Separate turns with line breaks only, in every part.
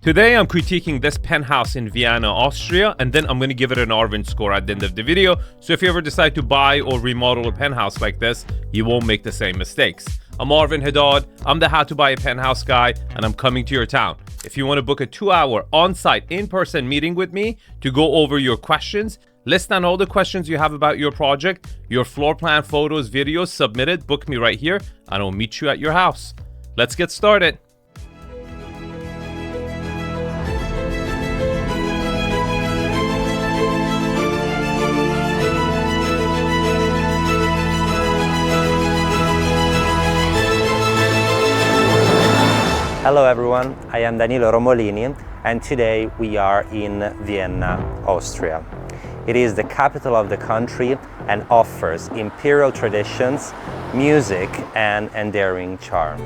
Today I'm critiquing this penthouse in Vienna, Austria, and then I'm going to give it an Arvin score at the end of the video. So if you ever decide to buy or remodel a penthouse like this, you won't make the same mistakes. I'm Arvin Haddad, I'm the how to buy a penthouse guy, and I'm coming to your town. If you want to book a 2-hour on-site in-person meeting with me to go over your questions, list down all the questions you have about your project, your floor plan, photos, videos, submit it, book me right here, and I'll meet you at your house. Let's get started.
Hello everyone, I am Danilo Romolini and today we are in Vienna, Austria. It is the capital of the country and offers imperial traditions, music and endearing charm.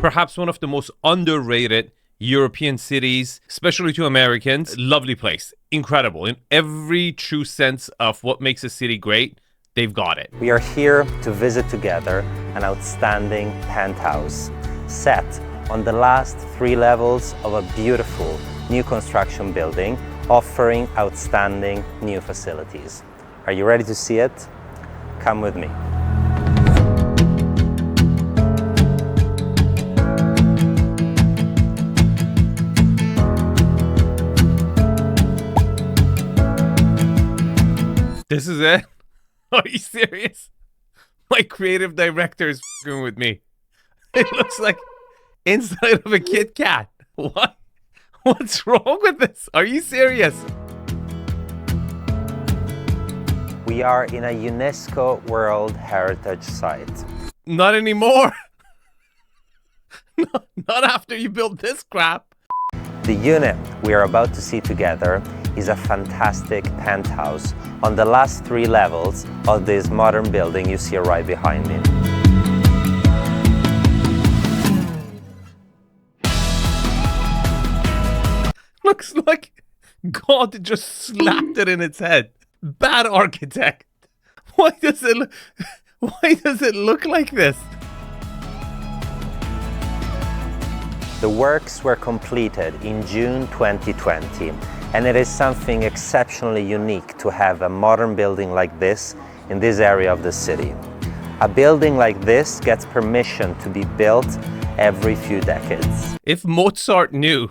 Perhaps one of the most underrated European cities, especially to Americans. Lovely place, incredible. In every true sense of what makes a city great, they've got it.
We are here to visit together an outstanding penthouse set on the last 3 levels of a beautiful new construction building offering outstanding new facilities. Are you ready to see it? Come with me.
This is it? Are you serious? My creative director is f***ing with me. It looks like inside of a KitKat. What? What's wrong with this? Are you serious?
We are in a UNESCO World Heritage Site.
Not anymore. Not after you built this crap.
The unit we are about to see together is a fantastic penthouse on the last 3 levels of this modern building you see right behind me.
Looks like God just slapped it in its head. Bad architect. Why does it look like this?
The works were completed in June 2020, and it is something exceptionally unique to have a modern building like this in this area of the city. A building like this gets permission to be built every few decades.
If Mozart knew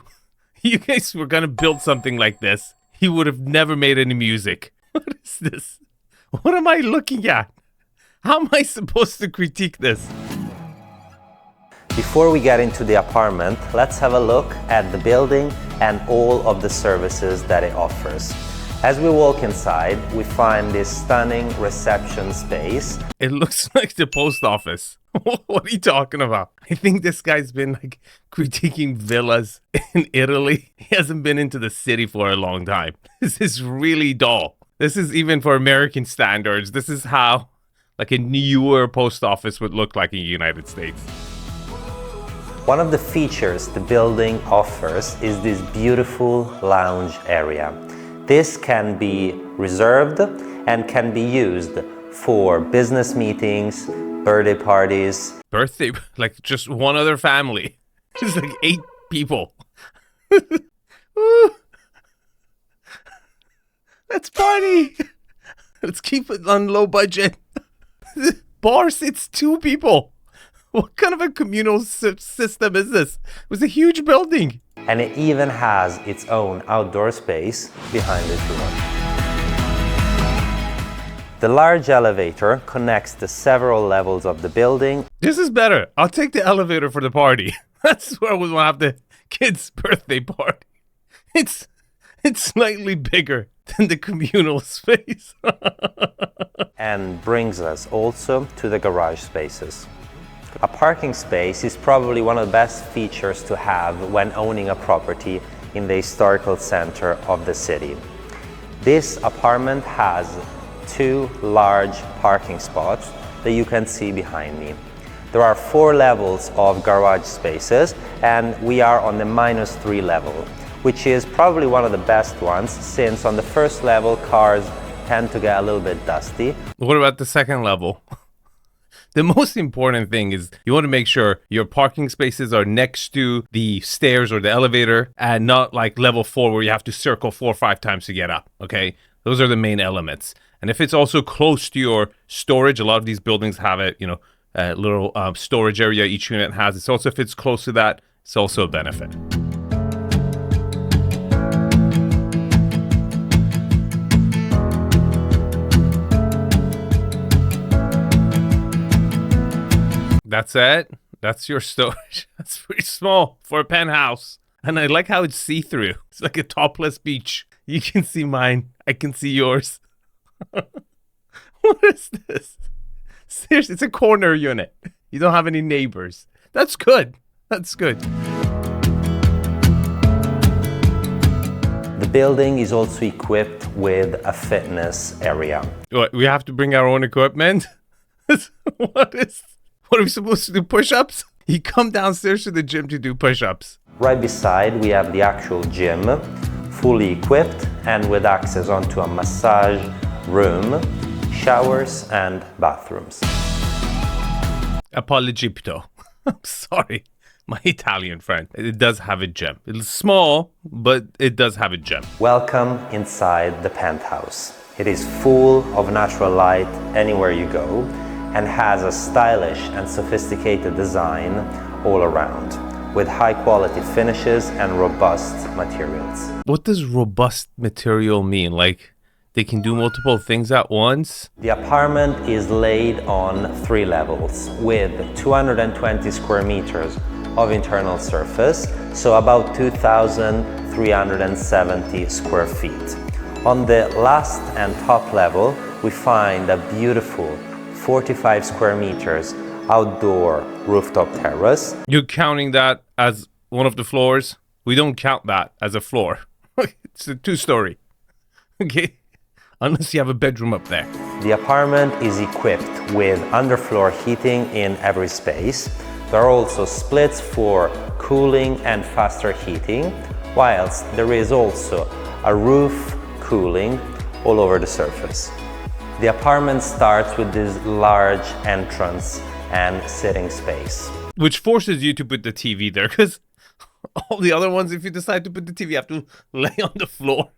you guys were gonna build something like this, he would have never made any music. What is this? What am I looking at? How am I supposed to critique this?
Before we get into the apartment, let's have a look at the building and all of the services that it offers. As we walk inside, we find this stunning reception space.
It looks like the post office. What are you talking about? I think this guy's been like critiquing villas in Italy. He hasn't been into the city for a long time. This is really dull. This is even for American standards. This is how like a newer post office would look like in the United States.
One of the features the building offers is this beautiful lounge area. This can be reserved and can be used for business meetings, birthday parties.
Birthday, like just one other family. It's like 8 people. Let's party. Let's keep it on low budget. Bar sits 2 people. What kind of a communal system is this? It was a huge building.
And it even has its own outdoor space behind the door. The large elevator connects the several levels of the building.
This is better. I'll take the elevator for the party. That's where we'll have the kids' birthday party. It's slightly bigger than the communal space.
And brings us also to the garage spaces. A parking space is probably one of the best features to have when owning a property in the historical center of the city. This apartment has 2 large parking spots that you can see behind me. There are 4 levels of garage spaces and we are on the -3 level, which is probably one of the best ones since on the first level cars tend to get a little bit dusty.
What about the second level? The most important thing is you want to make sure your parking spaces are next to the stairs or the elevator and not like level 4 where you have to circle 4 or 5 times to get up, okay? Those are the main elements. And if it's also close to your storage, a lot of these buildings have a, a little storage area each unit has. It's also, if it's close to that, it's also a benefit. That's it. That's your storage. That's pretty small for a penthouse. And I like how it's see-through. It's like a topless beach. You can see mine. I can see yours. What is this? Seriously, it's a corner unit. You don't have any neighbors. That's good. That's good.
The building is also equipped with a fitness area.
What, we have to bring our own equipment? What are we supposed to do? Push-ups? You come downstairs to the gym to do push-ups.
Right beside, we have the actual gym, fully equipped and with access onto a massage room, showers and bathrooms.
Apologipto. I'm sorry, my Italian friend. It does have a gym. It's small, but it does have a gym.
Welcome inside the penthouse. It is full of natural light anywhere you go and has a stylish and sophisticated design all around, with high quality finishes and robust materials.
What does robust material mean? Like they can do multiple things at once?
The apartment is laid on 3 levels with 220 square meters of internal surface, so about 2,370 square feet. On the last and top level, we find a beautiful 45 square meters outdoor rooftop terrace.
You're counting that as one of the floors? We don't count that as a floor. It's a 2-story. Okay? Unless you have a bedroom up there.
The apartment is equipped with underfloor heating in every space. There are also splits for cooling and faster heating, whilst there is also a roof cooling all over the surface. The apartment starts with this large entrance and sitting space,
which forces you to put the TV there, because all the other ones, if you decide to put the TV, you have to lay on the floor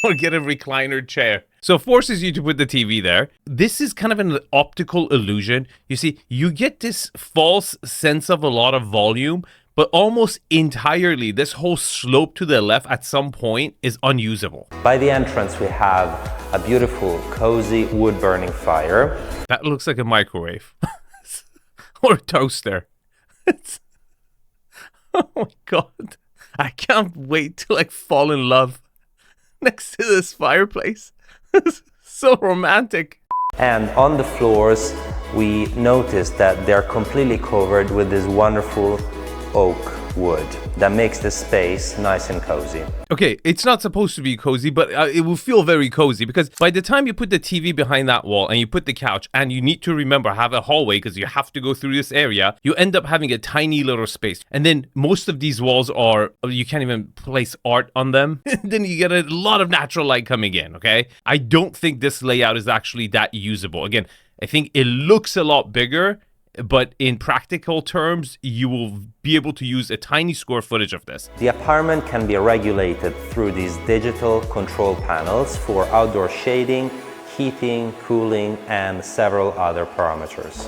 or get a recliner chair. So it forces you to put the TV there. This is kind of an optical illusion. You see, you get this false sense of a lot of volume, but almost entirely, this whole slope to the left at some point is unusable.
By the entrance, we have a beautiful, cozy wood-burning fire.
That looks like a microwave. Or a toaster. Oh my God. I can't wait to like fall in love next to this fireplace. It's so romantic.
And on the floors, we noticed that they're completely covered with this wonderful oak wood that makes the space nice and cozy.
Okay, it's not supposed to be cozy, but it will feel very cozy because by the time you put the TV behind that wall and you put the couch and you need to remember have a hallway because you have to go through this area, you end up having a tiny little space. And then most of these walls are, you can't even place art on them. Then you get a lot of natural light coming in, okay? I don't think this layout is actually that usable. Again, I think it looks a lot bigger, but in practical terms, you will be able to use a tiny square footage of this.
The apartment can be regulated through these digital control panels for outdoor shading, heating, cooling, and several other parameters.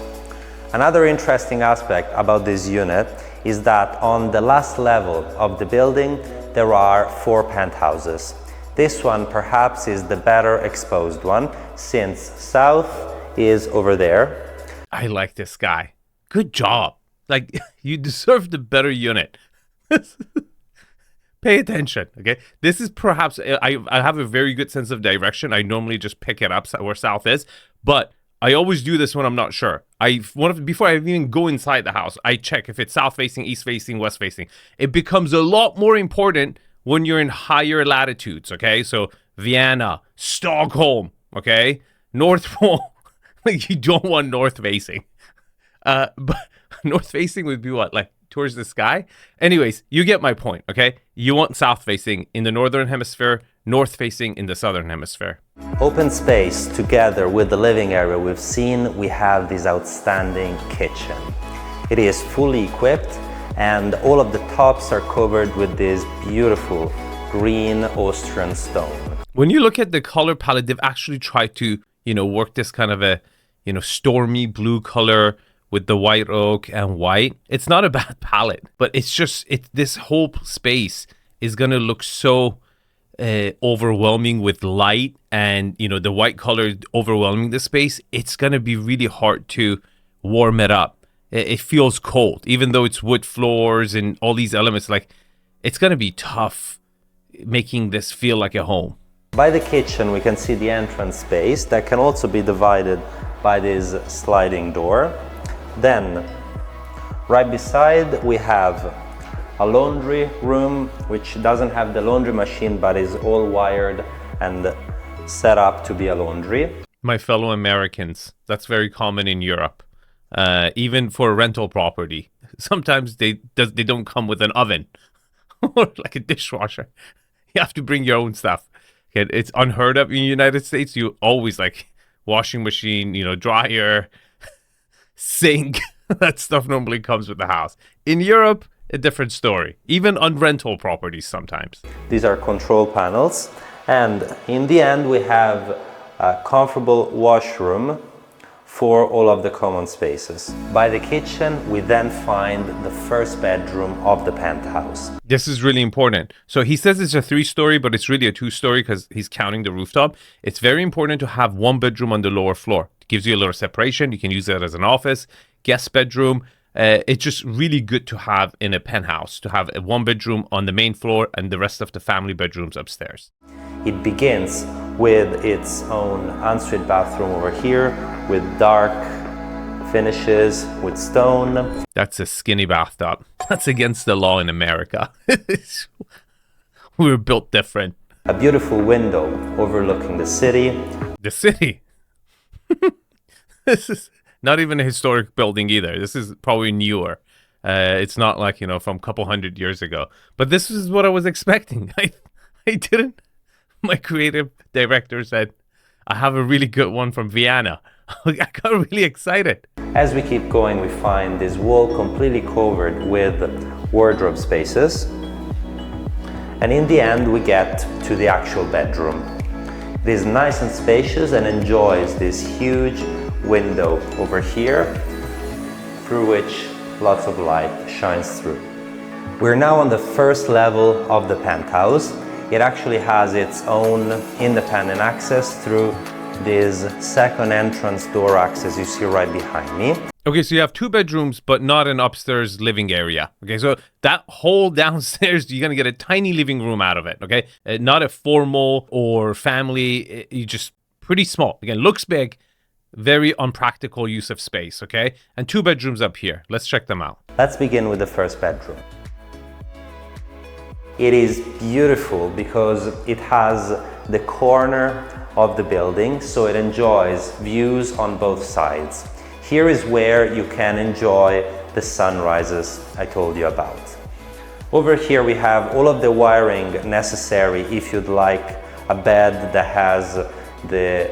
Another interesting aspect about this unit is that on the last level of the building, there are 4 penthouses. This one perhaps is the better exposed one, since south is over there.
I like this guy. Good job. Like, you deserve the better unit. Pay attention, okay? This is perhaps, I have a very good sense of direction. I normally just pick it up where south is, but I always do this when I'm not sure. Before I even go inside the house, I check if it's south facing, east facing, west facing. It becomes a lot more important when you're in higher latitudes, okay? So Vienna, Stockholm, okay? North Pole. Like, you don't want north facing. But north facing would be what, like towards the sky. Anyways, you get my point, okay? You want south facing in the northern hemisphere, north facing in the southern hemisphere.
Open space together with the living area we've seen, we have this outstanding kitchen. It is fully equipped and all of the tops are covered with this beautiful green Austrian stone.
When you look at the color palette, they've actually tried to, work this kind of a, stormy blue color with the white oak and white. It's not a bad palette, but this whole space is going to look so overwhelming with light and, the white color overwhelming the space. It's going to be really hard to warm it up. It feels cold, even though it's wood floors and all these elements. Like, it's going to be tough making this feel like a home.
By the kitchen, we can see the entrance space that can also be divided by this sliding door. Then, right beside, we have a laundry room, which doesn't have the laundry machine, but is all wired and set up to be a laundry.
My fellow Americans, that's very common in Europe. Even for rental property, sometimes they don't come with an oven or like a dishwasher. You have to bring your own stuff. Okay, it's unheard of in the United States. You always like washing machine, dryer, sink. That stuff normally comes with the house. In Europe, a different story. Even on rental properties sometimes.
These are control panels, and in the end we have a comfortable washroom for all of the common spaces. By the kitchen, we then find the first bedroom of the penthouse.
This is really important. So he says it's a 3-story, but it's really a 2-story because he's counting the rooftop. It's very important to have one bedroom on the lower floor. It gives you a little separation. You can use it as an office, guest bedroom. It's just really good to have in a penthouse, to have a 1 bedroom on the main floor and the rest of the family bedrooms upstairs.
It begins with its own ensuite bathroom over here with dark finishes with stone.
That's a skinny bathtub. That's against the law in America. We were built different.
A beautiful window overlooking the city.
The city? This is not even a historic building either. This is probably newer. It's not like, from a couple hundred years ago. But this is what I was expecting. I didn't. My creative director said, I have a really good one from Vienna. I got really excited.
As we keep going, we find this wall completely covered with wardrobe spaces. And in the end, we get to the actual bedroom. It is nice and spacious and enjoys this huge window over here, through which lots of light shines through. We're now on the first level of the penthouse. It actually has its own independent access through this second entrance door access you see right behind me.
Okay, so you have 2 bedrooms, but not an upstairs living area. Okay, so that whole downstairs, you're going to get a tiny living room out of it, okay? Not a formal or family, you just pretty small. Again, looks big, very unpractical use of space, okay? And 2 bedrooms up here. Let's check them out.
Let's begin with the first bedroom. It is beautiful because it has the corner of the building, so it enjoys views on both sides. Here is where you can enjoy the sunrises I told you about. Over here we have all of the wiring necessary if you'd like a bed that has the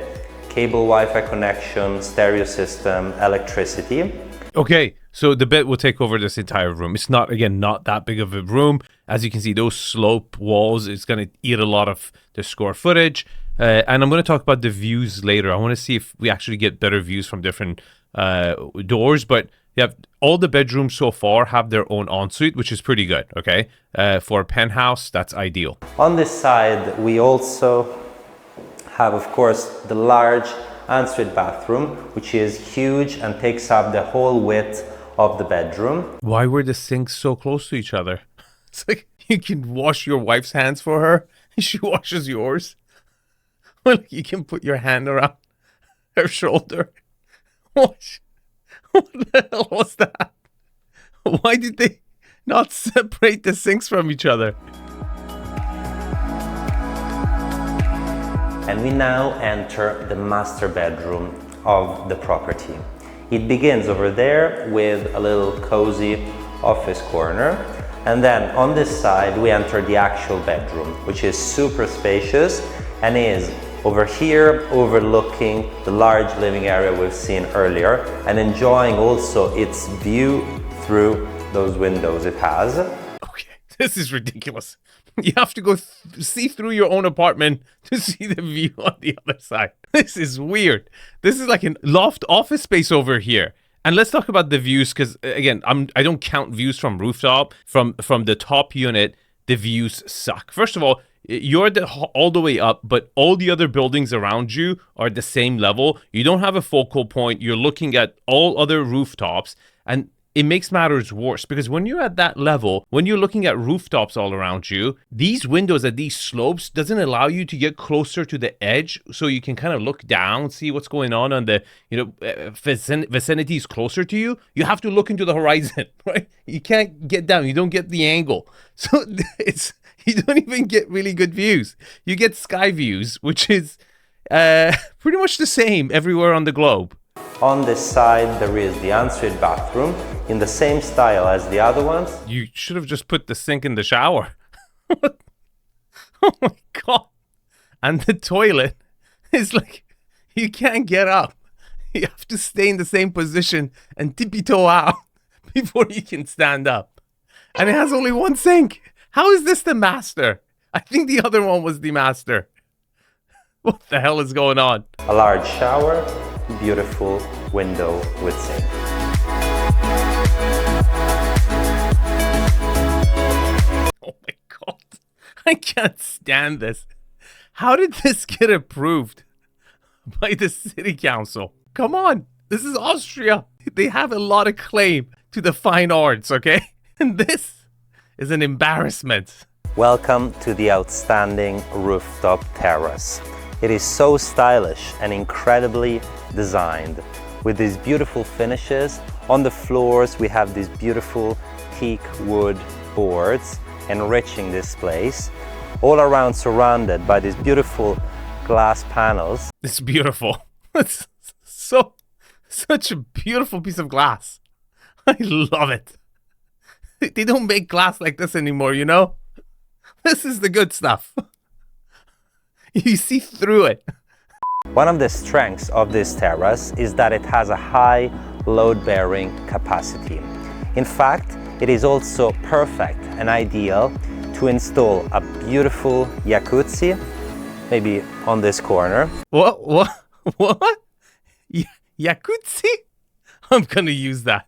cable Wi-Fi connection, stereo system, electricity.
Okay, so the bed will take over this entire room. It's not that big of a room. As you can see, those slope walls, it's going to eat a lot of the square footage. And I'm going to talk about the views later. I want to see if we actually get better views from different doors. But you have all the bedrooms so far have their own ensuite, which is pretty good, okay? For a penthouse, that's ideal.
On this side, we also have, of course, the large ensuite bathroom, which is huge and takes up the whole width of the bedroom.
Why were the sinks so close to each other? It's like you can wash your wife's hands for her, and she washes yours. Well, you can put your hand around her shoulder. What the hell was that? Why did they not separate the sinks from each other?
And we now enter the master bedroom of the property. It begins over there with a little cozy office corner. And then on this side, we enter the actual bedroom, which is super spacious and is over here overlooking the large living area we've seen earlier and enjoying also its view through those windows it has.
Okay, this is ridiculous. You have to go see through your own apartment to see the view on the other side. This is weird. This is like a loft office space over here. And let's talk about the views, because again, I don't count views from rooftop. From the top unit, the views suck. First of all, you're all the way up, but all the other buildings around you are at the same level. You don't have a focal point. You're looking at all other rooftops, and it makes matters worse because when you're at that level, when you're looking at rooftops all around you, these windows at these slopes doesn't allow you to get closer to the edge so you can kind of look down, see what's going on the vicinities closer to you. You have to look into the horizon, right? You can't get down. You don't get the angle. So you don't even get really good views. You get sky views, which is pretty much the same everywhere on the globe.
On this side, there is the ensuite bathroom in the same style as the other ones.
You should have just put the sink in the shower. Oh my God. And the toilet is like, you can't get up. You have to stay in the same position and tippy-toe out before you can stand up. And it has only one sink. How is this the master? I think the other one was the master. What the hell is going on?
A large shower, beautiful window with sink.
Oh my God. I can't stand this. How did this get approved by the city council? Come on. This is Austria. They have a lot of claim to the fine arts, okay? And this is an embarrassment.
Welcome to the outstanding rooftop terrace. It is so stylish and incredibly designed with these beautiful finishes. On the floors, we have these beautiful teak wood boards enriching this place, all around surrounded by these beautiful glass panels.
It's beautiful. It's such a beautiful piece of glass. I love it. They don't make glass like this anymore, you know? This is the good stuff. You see through it.
One of the strengths of this terrace is that it has a high load-bearing capacity. In fact, it is also perfect and ideal to install a beautiful jacuzzi, maybe on this corner.
What? Jacuzzi? I'm gonna use that.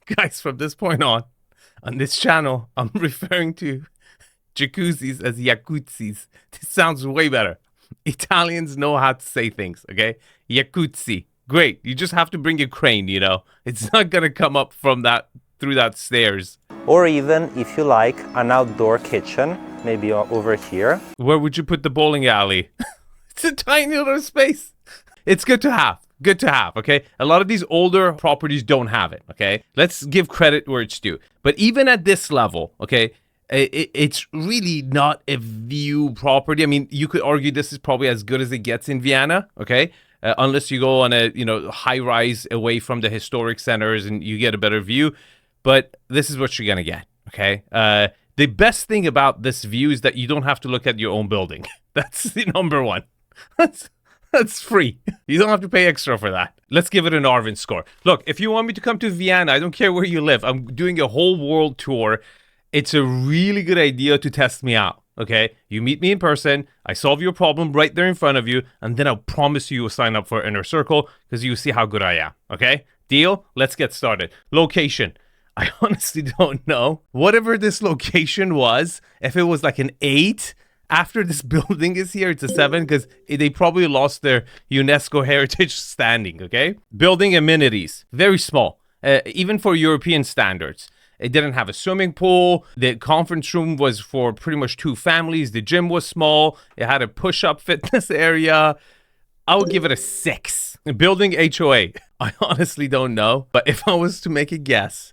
Guys, from this point on this channel, I'm referring to jacuzzis as jacuzzis. This sounds way better. Italians know how to say things, okay? Jacuzzi. Great. You just have to bring a crane, you know? It's not gonna come up from through that stairs.
Or even, if you like, an outdoor kitchen, maybe over here.
Where would you put the bowling alley? It's a tiny little space. It's good to have. Good to have, okay? A lot of these older properties don't have it, okay? Let's give credit where it's due. But even at this level, okay, it's really not a view property. I mean, you could argue this is probably as good as it gets in Vienna, okay? Unless you go on a, high rise away from the historic centers and you get a better view. But this is what you're going to get, okay? The best thing about this view is that you don't have to look at your own building. That's the number one. That's free. You don't have to pay extra for that. Let's give it an Arvin score. Look, if you want me to come to Vienna, I don't care where you live. I'm doing a whole world tour. It's a really good idea to test me out, okay? You meet me in person, I solve your problem right there in front of you, and then I'll promise you will sign up for Inner Circle because you see how good I am, okay? Deal? Let's get started. Location. I honestly don't know. Whatever this location was, if it was like an 8, after this building is here, it's a 7 because they probably lost their UNESCO heritage standing, okay? Building amenities, very small, even for European standards. It didn't have a swimming pool. The conference room was for pretty much 2 families. The gym was small. It had a push-up fitness area. I would give it a 6. Building HOA, I honestly don't know. But if I was to make a guess,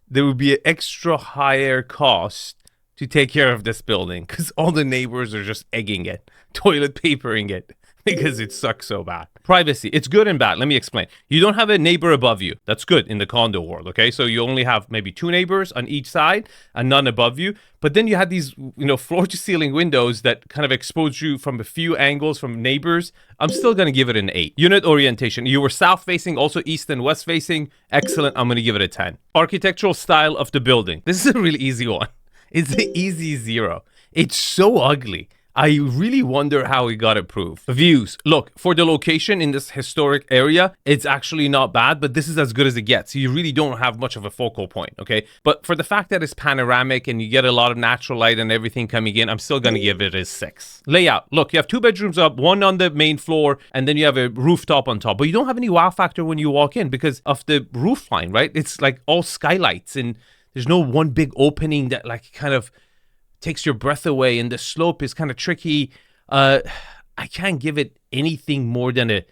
there would be an extra higher cost to take care of this building because all the neighbors are just egging it, toilet papering it, because it sucks so bad. Privacy, it's good and bad. Let me explain. You don't have a neighbor above you. That's good in the condo world, okay? So you only have maybe 2 neighbors on each side and none above you. But then you had these, floor to ceiling windows that kind of expose you from a few angles from neighbors. I'm still going to give it an 8. Unit orientation, you were south facing, also east and west facing. Excellent. I'm going to give it a 10. Architectural style of the building. This is a really easy one. It's an easy 0. It's so ugly. I really wonder how it got approved. Views. Look, for the location in this historic area, it's actually not bad, but this is as good as it gets. You really don't have much of a focal point, okay? But for the fact that it's panoramic and you get a lot of natural light and everything coming in, I'm still going to give it a 6. Layout. Look, you have 2 bedrooms up, 1 on the main floor, and then you have a rooftop on top. But you don't have any wow factor when you walk in because of the roof line, right? It's like all skylights and there's no one big opening that like kind of takes your breath away, and the slope is kind of tricky. I can't give it anything more than a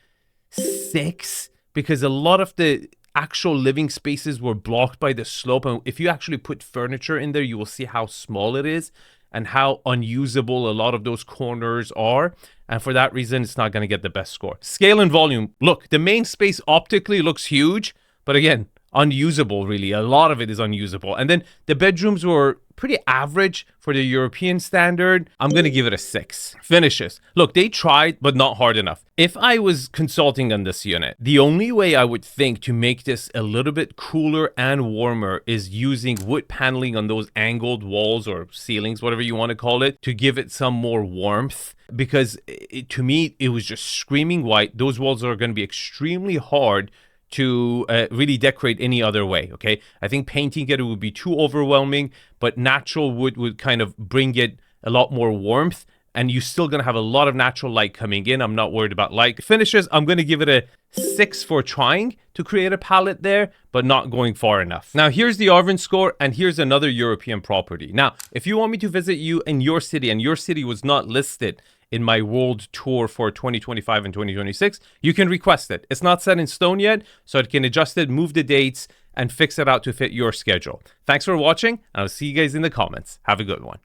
6 because a lot of the actual living spaces were blocked by the slope. And if you actually put furniture in there, you will see how small it is and how unusable a lot of those corners are. And for that reason, it's not going to get the best score. Scale and volume. Look, the main space optically looks huge, but again, unusable really. A lot of it is unusable. And then the bedrooms were pretty average for the European standard. I'm going to give it a 6. Finishes. Look, they tried, but not hard enough. If I was consulting on this unit, the only way I would think to make this a little bit cooler and warmer is using wood paneling on those angled walls or ceilings, whatever you want to call it, to give it some more warmth. Because to me, it was just screaming white. Those walls are going to be extremely hard to really decorate any other way, okay? I think painting it would be too overwhelming, but natural wood would kind of bring it a lot more warmth, and you're still going to have a lot of natural light coming in. I'm not worried about light. Finishes, I'm going to give it a 6 for trying to create a palette there, but not going far enough. Now, here's the Arvin score, and here's another European property. Now, if you want me to visit you in your city, and your city was not listed in my world tour for 2025 and 2026, you can request it. It's not set in stone yet, so I can adjust it, move the dates, and fix it out to fit your schedule. Thanks for watching, and I'll see you guys in the comments. Have a good one.